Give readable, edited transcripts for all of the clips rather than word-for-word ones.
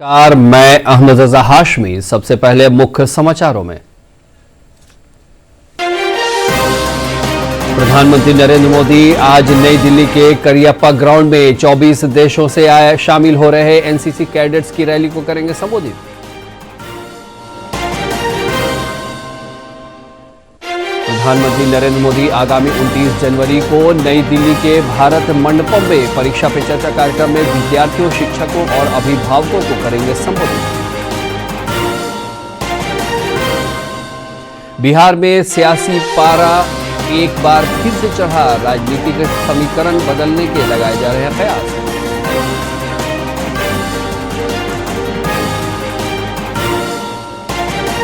नमस्कार, मैं अहमद रजा हाशमी। सबसे पहले मुख्य समाचारों में प्रधानमंत्री नरेंद्र मोदी आज नई दिल्ली के करियप्पा ग्राउंड में 24 देशों से शामिल हो रहे एनसीसी कैडेट्स की रैली को करेंगे संबोधित। प्रधानमंत्री नरेंद्र मोदी आगामी 29 जनवरी को नई दिल्ली के भारत मंडपम में परीक्षा पे चर्चा कार्यक्रम में विद्यार्थियों, शिक्षकों और अभिभावकों को करेंगे संबोधित। बिहार में सियासी पारा एक बार फिर से चढ़ा, राजनीतिक समीकरण बदलने के लगाए जा रहे हैं प्रयास।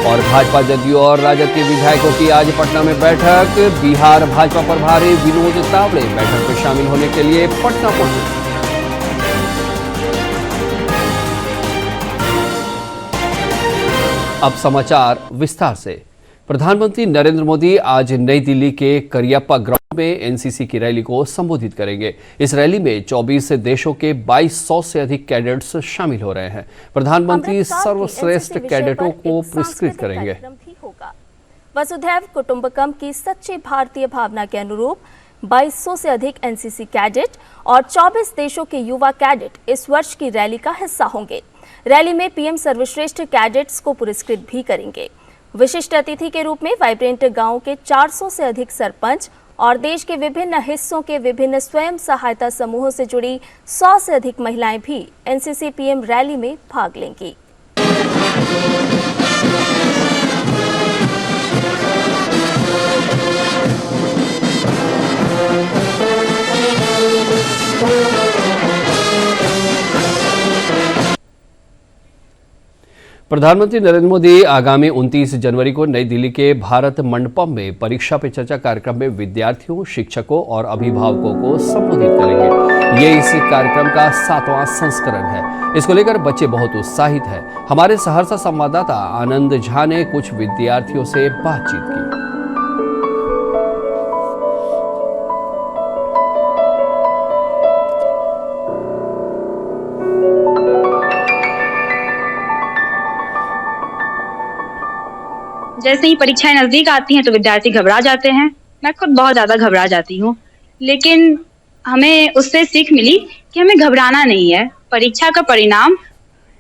और भाजपा, जदयू और राजद के विधायकों की आज पटना में बैठक। बिहार भाजपा प्रभारी विनोद तावड़े बैठक में शामिल होने के लिए पटना पहुंचे। अब समाचार विस्तार से। प्रधानमंत्री नरेंद्र मोदी आज नई दिल्ली के करियप्पा ग्राउंड में एनसीसी की रैली को संबोधित करेंगे। इस रैली में 24 देशों के 2200 से अधिक कैडेट्स शामिल हो रहे हैं। प्रधानमंत्री सर्वश्रेष्ठ कैडेटों को पुरस्कृत करेंगे। वसुधैव कुटुंबकम की सच्ची भारतीय भावना के अनुरूप 2200 से अधिक एनसीसी कैडेट और 24 देशों के युवा कैडेट इस वर्ष की रैली का हिस्सा होंगे। रैली में पीएम सर्वश्रेष्ठ कैडेट्स को पुरस्कृत भी करेंगे। विशिष्ट अतिथि के रूप में वाइब्रेंट गांव के 400 से अधिक सरपंच और देश के विभिन्न हिस्सों के विभिन्न स्वयं सहायता समूहों से जुड़ी 100 से अधिक महिलाएं भी एनसीसी पीएम रैली में भाग लेंगी। प्रधानमंत्री नरेंद्र मोदी आगामी 29 जनवरी को नई दिल्ली के भारत मंडपम में परीक्षा पे चर्चा कार्यक्रम में विद्यार्थियों, शिक्षकों और अभिभावकों को संबोधित करेंगे। ये इस कार्यक्रम का 7वां संस्करण है। इसको लेकर बच्चे बहुत उत्साहित हैं। हमारे सहरसा संवाददाता आनंद झा ने कुछ विद्यार्थियों से बातचीत की। जैसे ही परीक्षाएं नजदीक आती हैं तो विद्यार्थी घबरा जाते हैं। मैं खुद बहुत ज्यादा घबरा जाती हूँ, लेकिन हमें उससे सीख मिली कि हमें घबराना नहीं है। परीक्षा का परिणाम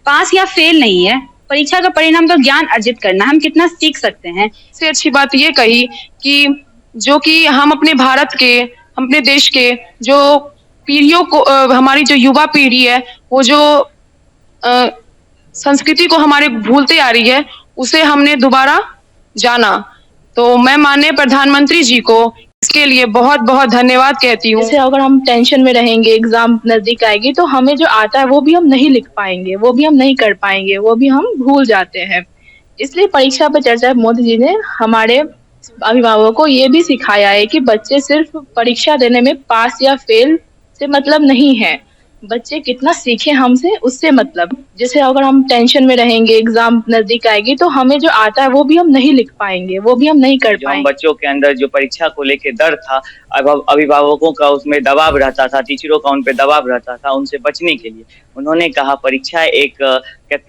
पास या फेल नहीं है। परीक्षा का परिणाम तो ज्ञान अर्जित करना, हम कितना सीख सकते हैं। सबसे अच्छी बात ये कही कि जो कि हम अपने भारत के, अपने देश के जो पीढ़ियों को, हमारी जो युवा पीढ़ी है, वो जो संस्कृति को हमारे भूलते आ रही है, उसे हमने दोबारा जाना। तो मैं माननीय प्रधानमंत्री जी को इसके लिए बहुत बहुत धन्यवाद कहती हूँ। जैसे अगर हम टेंशन में रहेंगे, एग्जाम नजदीक आएगी, तो हमें जो आता है वो भी हम नहीं लिख पाएंगे, वो भी हम नहीं कर पाएंगे, वो भी हम भूल जाते हैं। इसलिए परीक्षा पर चर्चा मोदी जी ने हमारे अभिभावकों को ये भी सिखाया है कि बच्चे सिर्फ परीक्षा देने में पास या फेल से मतलब नहीं है, बच्चे कितना सीखे हमसे उससे मतलब। जैसे अगर हम टेंशन में रहेंगे, एग्जाम नजदीक आएगी, तो हमें जो आता है वो भी हम नहीं लिख पाएंगे, वो भी हम नहीं कर पाएंगे। बच्चों के अंदर जो परीक्षा को लेके डर था, अभिभावकों का उसमें दबाव रहता था, टीचरों का उन पे दबाव रहता था, उनसे बचने के लिए उन्होंने कहा परीक्षा एक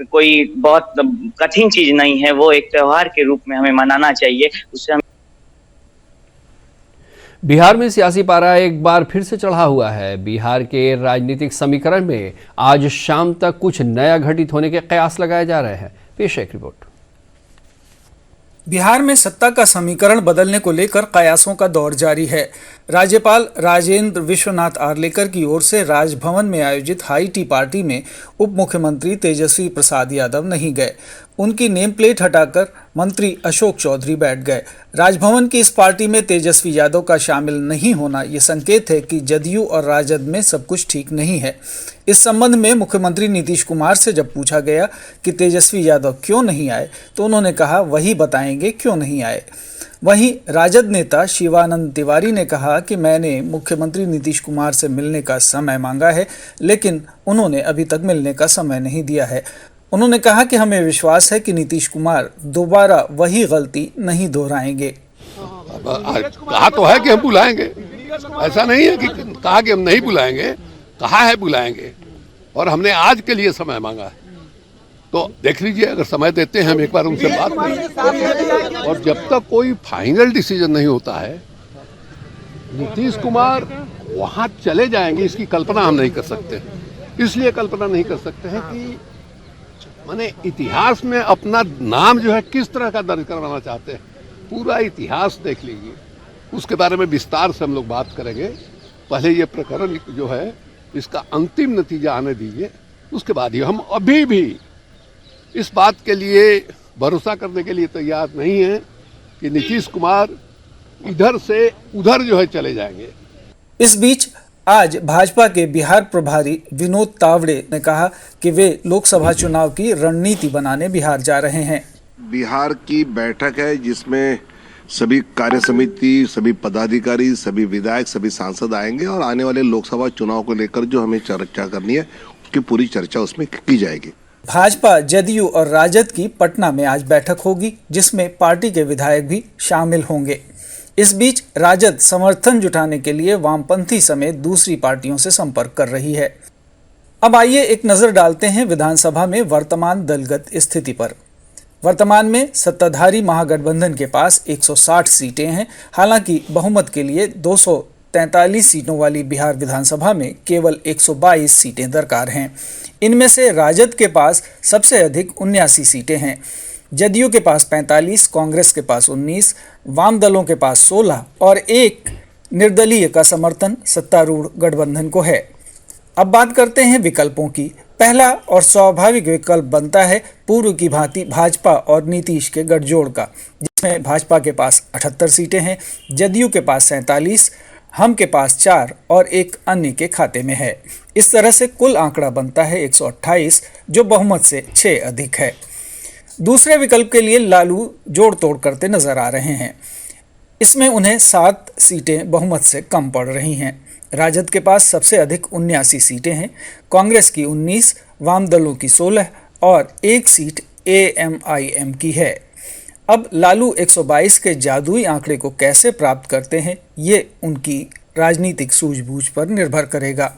कोई बहुत कठिन चीज नहीं है, वो एक त्योहार के रूप में हमें मनाना चाहिए। उससे बिहार में सियासी पारा एक बार फिर से चढ़ा हुआ है। बिहार के राजनीतिक समीकरण में आज शाम तक कुछ नया घटित होने के कयास लगाए जा रहे हैं। पेश है एक रिपोर्ट। बिहार में सत्ता का समीकरण बदलने को लेकर कयासों का दौर जारी है। राज्यपाल राजेंद्र विश्वनाथ आर्लेकर की ओर से राजभवन में आयोजित हाई टी पार्टी में उप मुख्यमंत्री तेजस्वी प्रसाद यादव नहीं गए। उनकी नेम प्लेट हटाकर मंत्री अशोक चौधरी बैठ गए। राजभवन की इस पार्टी में तेजस्वी यादव का शामिल नहीं होना ये संकेत है कि जदयू और राजद में सब कुछ ठीक नहीं है। इस संबंध में मुख्यमंत्री नीतीश कुमार से जब पूछा गया कि तेजस्वी यादव क्यों नहीं आए, तो उन्होंने कहा वही बताएंगे क्यों नहीं आए। वहीं राजद नेता शिवानंद तिवारी ने कहा कि मैंने मुख्यमंत्री नीतीश कुमार से मिलने का समय मांगा है, लेकिन उन्होंने अभी तक मिलने का समय नहीं दिया है। उन्होंने कहा कि हमें विश्वास है कि नीतीश कुमार दोबारा वही गलती नहीं दोहराएंगे। कहा तो है कि हम बुलाएंगे, ऐसा नहीं है कि कहा कि हम नहीं बुलाएंगे, कहा है बुलाएंगे, और हमने आज के लिए समय मांगा है। तो देख लीजिए, अगर समय देते हैं हम एक बार उनसे बात करें। और जब तक कोई फाइनल डिसीजन नहीं होता है, नीतीश कुमार वहाँ चले जाएंगे इसकी कल्पना हम नहीं कर सकते। इसलिए कल्पना नहीं कर सकते हैं कि माने इतिहास में अपना नाम जो है किस तरह का दर्ज करवाना चाहते हैं। पूरा इतिहास देख लीजिए, उसके बारे में विस्तार से हम लोग बात करेंगे। पहले ये प्रकरण जो है इसका अंतिम नतीजा आने दीजिए, उसके बाद ही हम अभी भी इस बात के लिए भरोसा करने के लिए तैयार नहीं है कि नीतीश कुमार इधर से उधर जो है चले जाएंगे। इस बीच आज भाजपा के बिहार प्रभारी विनोद तावड़े ने कहा कि वे लोकसभा चुनाव की रणनीति बनाने बिहार जा रहे हैं। बिहार की बैठक है जिसमें सभी कार्य समिति, सभी पदाधिकारी, सभी विधायक, सभी सांसद आएंगे और आने वाले लोकसभा चुनाव को लेकर जो हमें चर्चा करनी है उसकी पूरी चर्चा उसमें की जाएगी। भाजपा, जदयू और राजद की पटना में आज बैठक होगी जिसमें पार्टी के विधायक भी शामिल होंगे। इस बीच राजद समर्थन जुटाने के लिए वामपंथी समेत दूसरी पार्टियों से संपर्क कर रही है। अब आइए एक नजर डालते हैं विधानसभा में वर्तमान दलगत स्थिति पर। वर्तमान में सत्ताधारी महागठबंधन के पास 160 सीटें हैं। हालांकि बहुमत के लिए 243 सीटों वाली बिहार विधानसभा में केवल 122 सीटें दरकार हैं। इनमें से राजद के पास सबसे अधिक 79 सीटें हैं। जदयू के पास 45, कांग्रेस के पास 19, वाम दलों के पास 16 और एक निर्दलीय का समर्थन सत्तारूढ़ गठबंधन को है। अब बात करते हैं विकल्पों की। पहला और स्वाभाविक विकल्प बनता है पूर्व की भांति भाजपा और नीतीश के गठजोड़ का, जिसमें भाजपा के पास 78 सीटें हैं, जदयू के पास 47, हम के पास 4 और एक अन्य के खाते में है। इस तरह से कुल आंकड़ा बनता है 128, जो बहुमत से 6 अधिक है। दूसरे विकल्प के लिए लालू जोड़ तोड़ करते नजर आ रहे हैं। इसमें उन्हें 7 सीटें बहुमत से कम पड़ रही हैं। राजद के पास सबसे अधिक 79 सीटें हैं, कांग्रेस की 19, वाम दलों की 16 और एक सीट AMIM की है। अब लालू 122 के जादुई आंकड़े को कैसे प्राप्त करते हैं, ये उनकी राजनीतिक सूझबूझ पर निर्भर करेगा।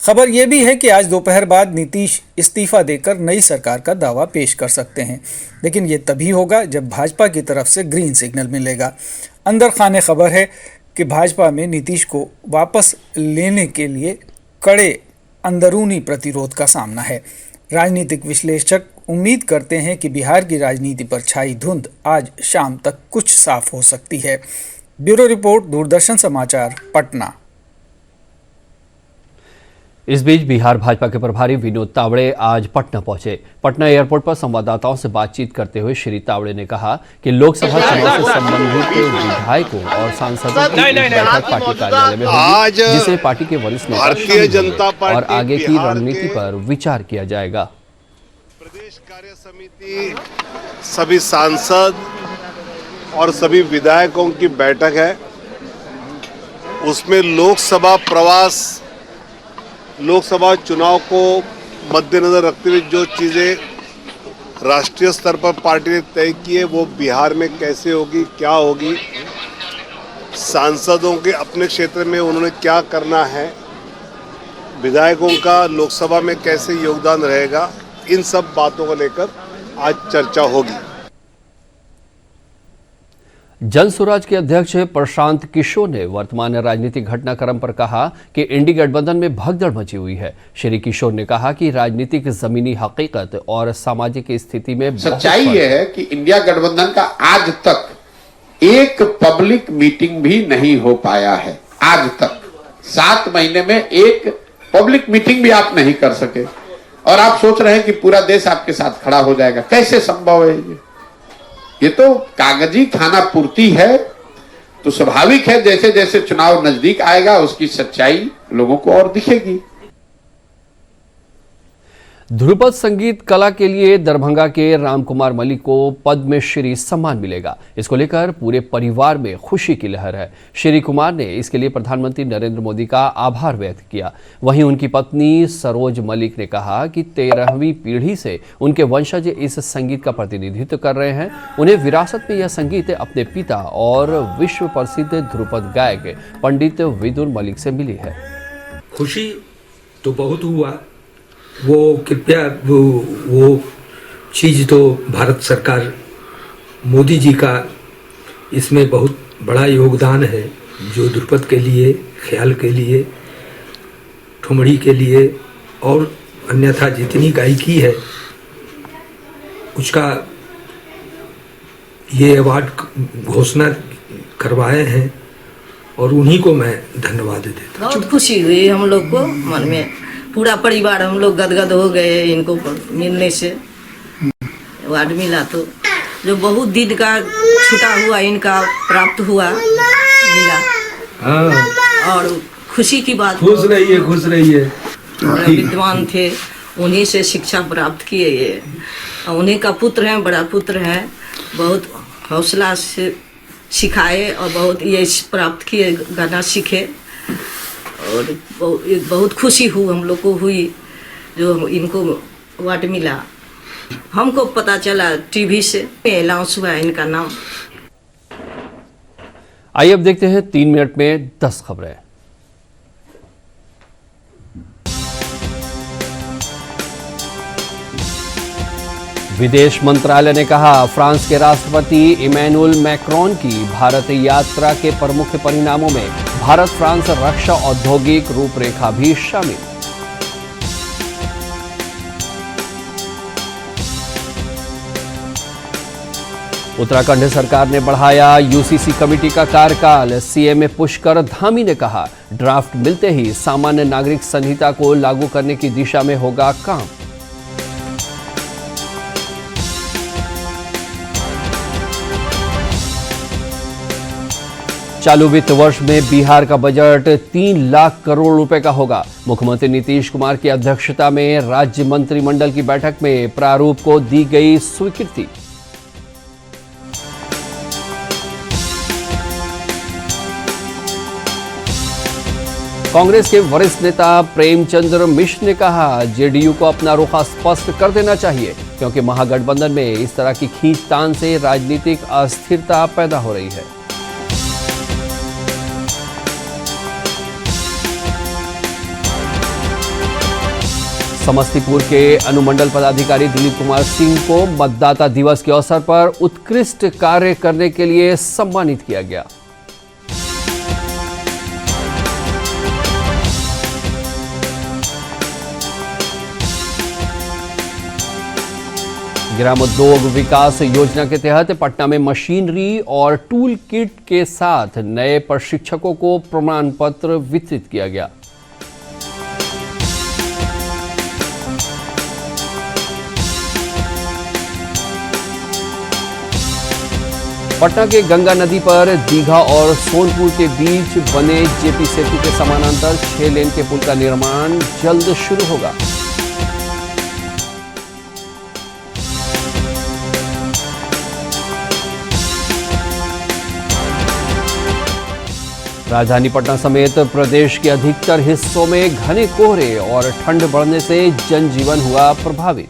खबर यह भी है कि आज दोपहर बाद नीतीश इस्तीफा देकर नई सरकार का दावा पेश कर सकते हैं, लेकिन ये तभी होगा जब भाजपा की तरफ से ग्रीन सिग्नल मिलेगा। अंदर खाने खबर है कि भाजपा में नीतीश को वापस लेने के लिए कड़े अंदरूनी प्रतिरोध का सामना है। राजनीतिक विश्लेषक उम्मीद करते हैं कि बिहार की राजनीति पर छाई धुंध आज शाम तक कुछ साफ हो सकती है। ब्यूरो रिपोर्ट, दूरदर्शन समाचार, पटना। इस बीच बिहार भाजपा के प्रभारी विनोद तावड़े आज पटना पहुंचे। पटना एयरपोर्ट पर संवाददाताओं से बातचीत करते हुए श्री तावड़े ने कहा कि लोकसभा चुनाव से संबंधित विधायकों और सांसदों की बैठक पार्टी कार्यालय में होगी, जिसे पार्टी के वरिष्ठ नेता भारतीय जनता पार्टी और आगे की रणनीति पर विचार किया जाएगा। प्रदेश कार्य समिति, सभी सांसद और सभी विधायकों की बैठक है। उसमें लोकसभा चुनाव को मद्देनजर रखते हुए जो चीज़ें राष्ट्रीय स्तर पर पार्टी ने तय की है वो बिहार में कैसे होगी, क्या होगी, सांसदों के अपने क्षेत्र में उन्होंने क्या करना है, विधायकों का लोकसभा में कैसे योगदान रहेगा, इन सब बातों को लेकर आज चर्चा होगी। जन स्वराज के अध्यक्ष प्रशांत किशोर ने वर्तमान राजनीतिक घटनाक्रम पर कहा कि इंडी गठबंधन में भगदड़ मची हुई है। श्री किशोर ने कहा कि राजनीतिक जमीनी हकीकत और सामाजिक स्थिति में सच्चाई यह है कि इंडिया गठबंधन का आज तक एक पब्लिक मीटिंग भी नहीं हो पाया है। आज तक 7 महीने में एक पब्लिक मीटिंग भी आप नहीं कर सके और आप सोच रहे हैं कि पूरा देश आपके साथ खड़ा हो जाएगा। कैसे संभव है ये तो कागजी खाना पूर्ति है। तो स्वाभाविक है जैसे जैसे चुनाव नजदीक आएगा उसकी सच्चाई लोगों को और दिखेगी। ध्रुपद संगीत कला के लिए दरभंगा के रामकुमार मलिक को पद्मश्री सम्मान मिलेगा। इसको लेकर पूरे परिवार में खुशी की लहर है। श्री कुमार ने इसके लिए प्रधानमंत्री नरेंद्र मोदी का आभार व्यक्त किया। वहीं उनकी पत्नी सरोज मलिक ने कहा कि 13वीं पीढ़ी से उनके वंशज इस संगीत का प्रतिनिधित्व कर रहे हैं। उन्हें विरासत में यह संगीत अपने पिता और विश्व प्रसिद्ध ध्रुपद गायक पंडित विदुर मलिक से मिली है। खुशी तो बहुत हुआ, वो कृपया वो चीज़ तो भारत सरकार मोदी जी का इसमें बहुत बड़ा योगदान है, जो द्रुपद के लिए, ख्याल के लिए, ठुमरी के लिए और अन्यथा जितनी गायकी है उसका ये अवार्ड घोषणा करवाए हैं और उन्हीं को मैं धन्यवाद देता हूँ। बहुत खुशी हुई हम लोग को, मन में पूरा परिवार हम लोग गदगद हो गए इनको मिलने से। अवार्ड मिला तो जो बहुत दिन का छूटा हुआ इनका प्राप्त हुआ, मिला। हाँ, और खुशी की बात, खुश रहिए, खुश रहिए। विद्वान थे, उन्हीं से शिक्षा प्राप्त किए ये, उन्हीं का पुत्र हैं, बड़ा पुत्र हैं, बहुत हौसला से सिखाए और बहुत ये प्राप्त किए, गाना सीखे और बहुत खुशी हुई हम लोग को हुई जो इनको अवार्ड मिला। हमको पता चला टीवी से, अनाउंस हुआ इनका नाम। आइए अब देखते हैं 3 मिनट में 10 खबरें। विदेश मंत्रालय ने कहा, फ्रांस के राष्ट्रपति इमैनुअल मैक्रोन की भारत यात्रा के प्रमुख परिणामों में भारत फ्रांस रक्षा औद्योगिक रूपरेखा भी शामिल। उत्तराखंड सरकार ने बढ़ाया यूसीसी कमेटी का कार्यकाल। सीएम पुष्कर धामी ने कहा, ड्राफ्ट मिलते ही सामान्य नागरिक संहिता को लागू करने की दिशा में होगा काम। चालू वित्त वर्ष में बिहार का बजट 3 लाख करोड़ रुपए का होगा। मुख्यमंत्री नीतीश कुमार की अध्यक्षता में राज्य मंत्रिमंडल की बैठक में प्रारूप को दी गई स्वीकृति। कांग्रेस के वरिष्ठ नेता प्रेमचंद्र मिश्र ने कहा, जेडीयू को अपना रुख स्पष्ट कर देना चाहिए क्योंकि महागठबंधन में इस तरह की खींचतान से राजनीतिक अस्थिरता पैदा हो रही है। समस्तीपुर के अनुमंडल पदाधिकारी दिलीप कुमार सिंह को मतदाता दिवस के अवसर पर उत्कृष्ट कार्य करने के लिए सम्मानित किया गया। ग्रामोद्योग विकास योजना के तहत पटना में मशीनरी और टूल किट के साथ नए प्रशिक्षकों को प्रमाण पत्र वितरित किया गया। पटना के गंगा नदी पर दीघा और सोनपुर के बीच बने जेपी सेतु के समानांतर 6 लेन के पुल का निर्माण जल्द शुरू होगा। राजधानी पटना समेत प्रदेश के अधिकतर हिस्सों में घने कोहरे और ठंड बढ़ने से जनजीवन हुआ प्रभावित।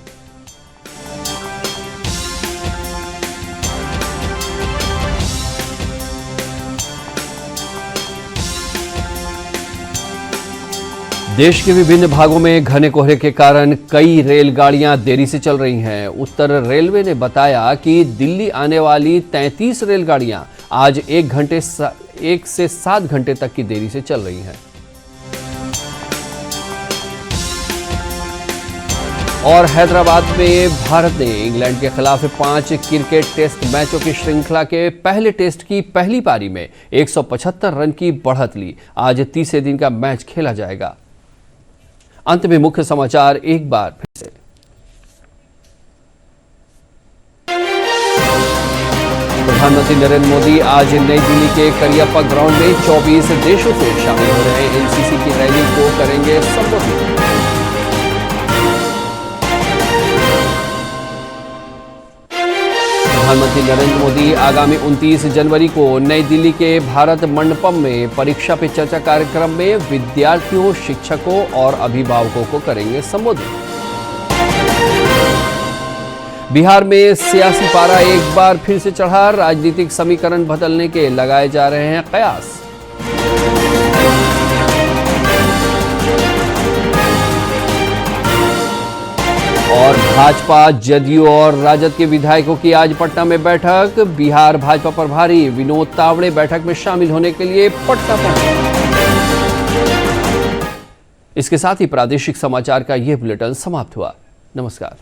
देश के विभिन्न भागों में घने कोहरे के कारण कई रेलगाड़ियां देरी से चल रही हैं। उत्तर रेलवे ने बताया कि दिल्ली आने वाली 33 रेलगाड़ियां आज 1 से 7 घंटे तक की देरी से चल रही हैं। और हैदराबाद में भारत ने इंग्लैंड के खिलाफ 5 क्रिकेट टेस्ट मैचों की श्रृंखला के पहले टेस्ट की पहली पारी में 175 रन की बढ़त ली। आज तीसरे दिन का मैच खेला जाएगा। अंत में मुख्य समाचार एक बार फिर से। प्रधानमंत्री नरेंद्र मोदी आज नई दिल्ली के करियप्पा ग्राउंड में 24 देशों से शामिल हो रहे एनसीसी की रैली को करेंगे संबोधित। प्रधानमंत्री नरेंद्र मोदी आगामी 29 जनवरी को नई दिल्ली के भारत मंडपम में परीक्षा पे चर्चा कार्यक्रम में विद्यार्थियों, शिक्षकों और अभिभावकों को करेंगे संबोधित। बिहार में सियासी पारा एक बार फिर से चढ़ा, राजनीतिक समीकरण बदलने के लगाए जा रहे हैं कयास। और भाजपा, जदयू और राजद के विधायकों की आज पटना में बैठक। बिहार भाजपा प्रभारी विनोद तावड़े बैठक में शामिल होने के लिए पटना पहुंचे। इसके साथ ही प्रादेशिक समाचार का यह बुलेटिन समाप्त हुआ। नमस्कार।